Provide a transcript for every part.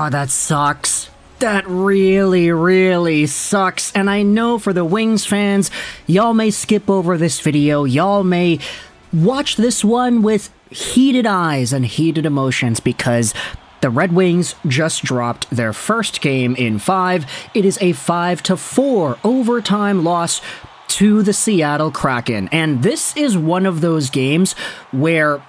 Oh, that sucks. That really, really sucks. And I know for the Wings fans, y'all may skip over this video. Y'all may watch this one with heated eyes and heated emotions because the Red Wings just dropped their first game in 5. It is a 5-4 overtime loss to the Seattle Kraken. And this is one of those games where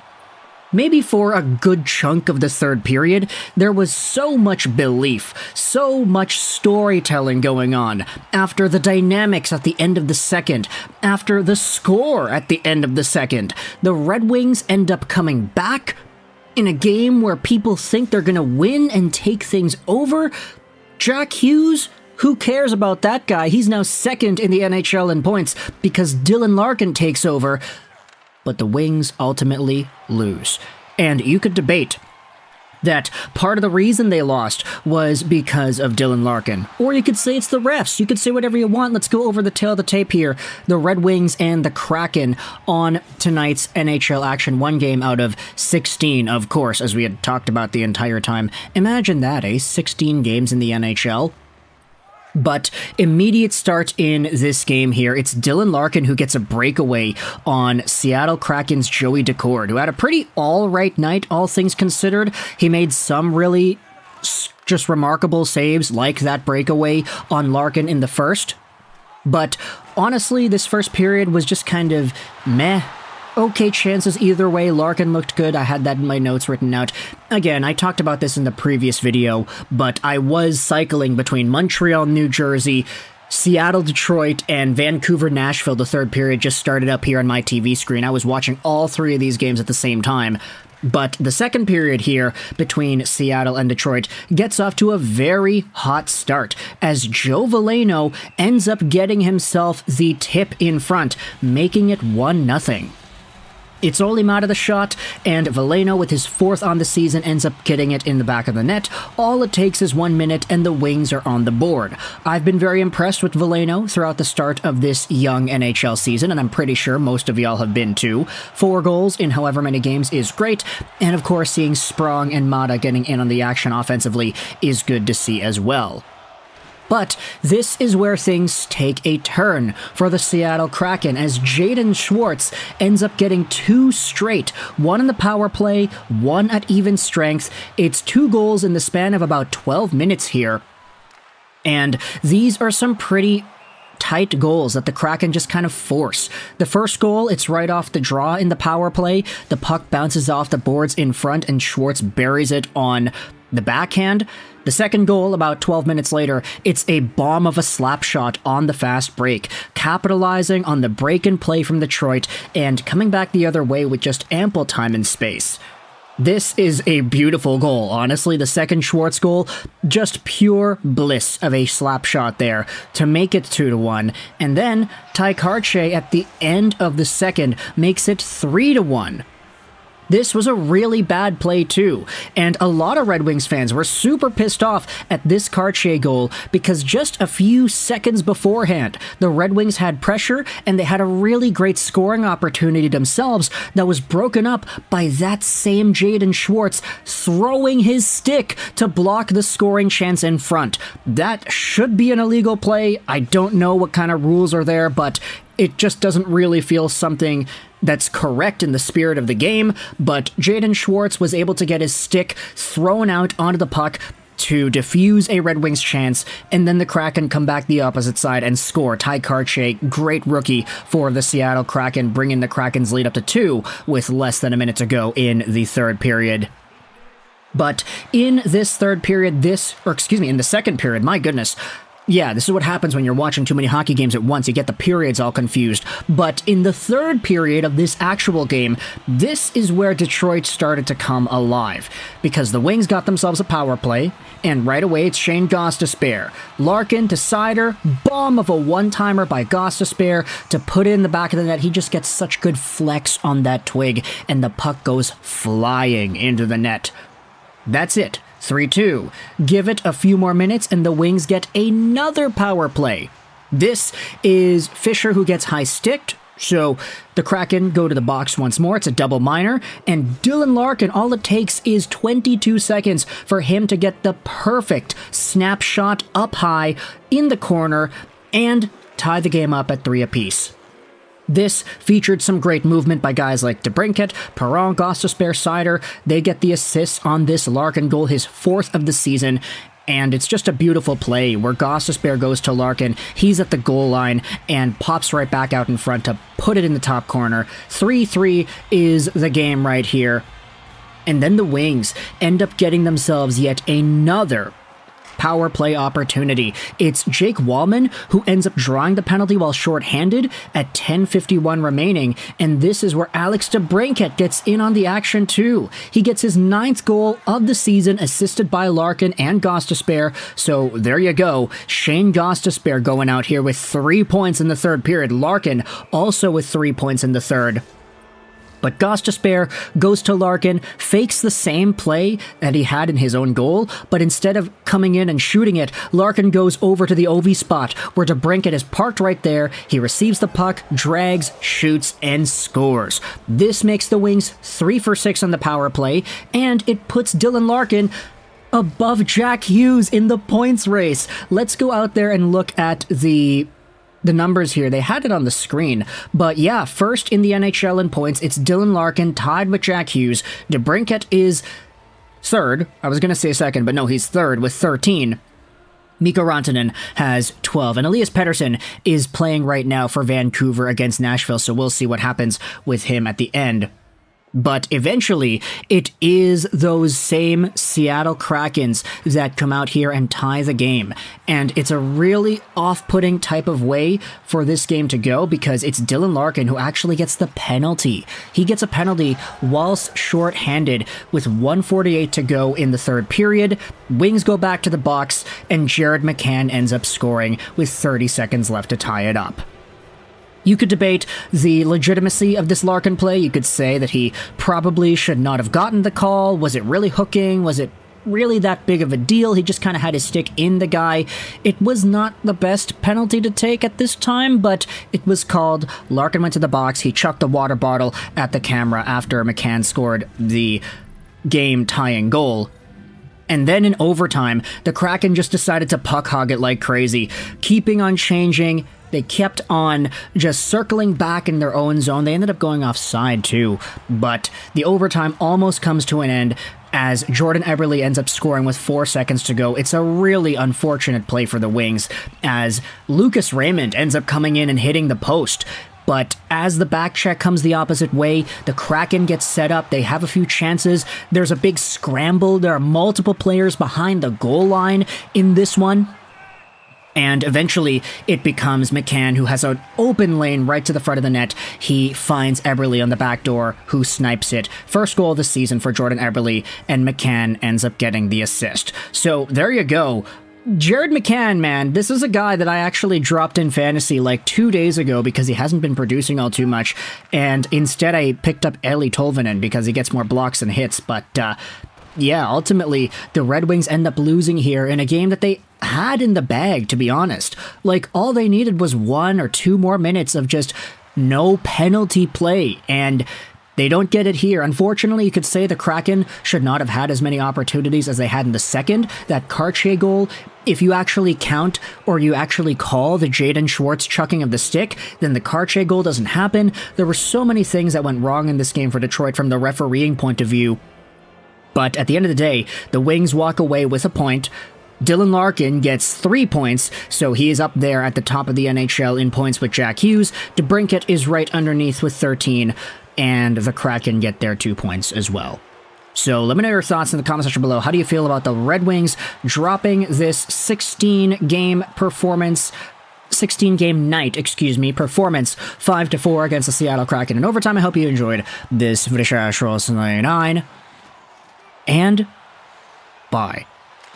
maybe for a good chunk of the third period, there was so much belief, so much storytelling going on. After the dynamics at the end of the second, after the score at the end of the second, the Red Wings end up coming back in a game where people think they're going to win and take things over. Jack Hughes, who cares about that guy? He's now second in the NHL in points because Dylan Larkin takes over. But the Wings ultimately lose. And you could debate that part of the reason they lost was because of Dylan Larkin. Or you could say it's the refs. You could say whatever you want. Let's go over the tail of the tape here. The Red Wings and the Kraken on tonight's NHL action. 1 game out of 16, of course, as we had talked about the entire time. Imagine that, 16 games in the NHL. But immediate start in this game here, it's Dylan Larkin who gets a breakaway on Seattle Kraken's Joey Daccord, who had a pretty all-right night, all things considered. He made some really just remarkable saves, like that breakaway on Larkin in the first. But honestly, this first period was just kind of meh. Okay chances either way. Larkin looked good. I had that in my notes written out. Again, I talked about this in the previous video, but I was cycling between Montreal, New Jersey, Seattle, Detroit, and Vancouver, Nashville. The third period just started up here on my TV screen. I was watching all 3 of these games at the same time. But the second period here between Seattle and Detroit gets off to a very hot start as Joe Veleno ends up getting himself the tip in front, making it 1-0. It's only out the shot, and Veleno, with his 4th on the season, ends up getting it in the back of the net. All it takes is 1 minute, and the Wings are on the board. I've been very impressed with Veleno throughout the start of this young NHL season, and I'm pretty sure most of y'all have been too. 4 goals in however many games is great, and of course seeing Sprong and Mata getting in on the action offensively is good to see as well. But this is where things take a turn for the Seattle Kraken as Jaden Schwartz ends up getting 2 straight, 1 in the power play, 1 at even strength. It's 2 goals in the span of about 12 minutes here. And these are some pretty tight goals that the Kraken just kind of force. The first goal, it's right off the draw in the power play. The puck bounces off the boards in front and Schwartz buries it on the backhand. The second goal, about 12 minutes later, it's a bomb of a slap shot on the fast break, capitalizing on the break and play from Detroit and coming back the other way with just ample time and space. This is a beautiful goal, honestly. The second Schwartz goal, just pure bliss of a slap shot there to make it 2-1. And then Tye Kartye at the end of the second makes it 3-1. This was a really bad play too, and a lot of Red Wings fans were super pissed off at this Kartye goal because just a few seconds beforehand, the Red Wings had pressure and they had a really great scoring opportunity themselves that was broken up by that same Jaden Schwartz throwing his stick to block the scoring chance in front. That should be an illegal play. I don't know what kind of rules are there, but it just doesn't really feel something that's correct in the spirit of the game, but Jaden Schwartz was able to get his stick thrown out onto the puck to defuse a Red Wings chance, and then the Kraken come back the opposite side and score. Tye Kartye, great rookie for the Seattle Kraken, bringing the Kraken's lead up to 2 with less than a minute to go in the third period. But in this third period, in the second period, my goodness, yeah, this is what happens when you're watching too many hockey games at once. You get the periods all confused. But in the third period of this actual game, this is where Detroit started to come alive. Because the Wings got themselves a power play, and right away it's Shayne Gostisbehere. Larkin to Seider, bomb of a one-timer by Gostisbehere to put it in the back of the net. He just gets such good flex on that twig, and the puck goes flying into the net. That's it. 3-2. Give it a few more minutes and the Wings get another power play. This is Fisher who gets high-sticked, So the Kraken go to the box once more. It's a double minor, and Dylan Larkin, all it takes is 22 seconds for him to get the perfect snapshot up high in the corner and tie the game up at 3 apiece. This featured some great movement by guys like DeBrincat, Perron, Gostisbehere, Seider. They get the assists on this Larkin goal, his 4th of the season. And it's just a beautiful play where Gostisbehere goes to Larkin. He's at the goal line and pops right back out in front to put it in the top corner. 3-3 is the game right here. And then the Wings end up getting themselves yet another power play opportunity. It's Jake Wallman who ends up drawing the penalty while shorthanded at 10:51 remaining, and this is where Alex DeBrincat gets in on the action too. He gets his 9th goal of the season, assisted by Larkin and Gostisbehere, so there you go. Shayne Gostisbehere going out here with 3 points in the third period. Larkin also with 3 points in the third. But Gostisbehere goes to Larkin, fakes the same play that he had in his own goal, but instead of coming in and shooting it, Larkin goes over to the OV spot, where DeBrincat is parked right there. He receives the puck, drags, shoots, and scores. This makes the Wings 3 for 6 on the power play, and it puts Dylan Larkin above Jack Hughes in the points race. Let's go out there and look at the numbers here. They had it on the screen, but yeah, first in the NHL in points, it's Dylan Larkin tied with Jack Hughes. DeBrincat is third. I was going to say second, but no, he's third with 13. Mikko Rantanen has 12, and Elias Pettersson is playing right now for Vancouver against Nashville, so we'll see what happens with him at the end. But eventually, it is those same Seattle Krakens that come out here and tie the game. And it's a really off-putting type of way for this game to go because it's Dylan Larkin who actually gets the penalty. He gets a penalty whilst short-handed with 1:48 to go in the third period. Wings go back to the box, and Jared McCann ends up scoring with 30 seconds left to tie it up. You could debate the legitimacy of this Larkin play. You could say that he probably should not have gotten the call. Was it really hooking? Was it really that big of a deal? He just kind of had his stick in the guy. It was not the best penalty to take at this time, but it was called. Larkin went to the box. He chucked the water bottle at the camera after McCann scored the game-tying goal. And then in overtime, the Kraken just decided to puck hog it like crazy, keeping on changing. They kept on just circling back in their own zone. They ended up going offside too, but the overtime almost comes to an end as Jordan Eberle ends up scoring with 4 seconds to go. It's a really unfortunate play for the Wings as Lucas Raymond ends up coming in and hitting the post. But as the back check comes the opposite way, the Kraken gets set up. They have a few chances. There's a big scramble. There are multiple players behind the goal line in this one. And eventually, it becomes McCann, who has an open lane right to the front of the net. He finds Eberle on the back door, who snipes it. First goal of the season for Jordan Eberle, and McCann ends up getting the assist. So there you go. Jared McCann, man, this is a guy that I actually dropped in fantasy like 2 days ago because he hasn't been producing all too much. And instead, I picked up Eeli Tolvanen because he gets more blocks and hits. But yeah, ultimately, the Red Wings end up losing here in a game that they had in the bag, to be honest. Like, all they needed was 1 or 2 more minutes of just no penalty play, and they don't get it here. Unfortunately, you could say the Kraken should not have had as many opportunities as they had in the second. That Kartye goal, if you actually count or you actually call the Jaden Schwartz chucking of the stick, then the Kartye goal doesn't happen. There were so many things that went wrong in this game for Detroit from the refereeing point of view. But at the end of the day, the Wings walk away with a point. Dylan Larkin gets 3 points, so he is up there at the top of the NHL in points with Jack Hughes. DeBrincat is right underneath with 13, and the Kraken get their 2 points as well. So let me know your thoughts in the comment section below. How do you feel about the Red Wings dropping this 16-game night, performance 5-4 against the Seattle Kraken in overtime? I hope you enjoyed this video. And bye.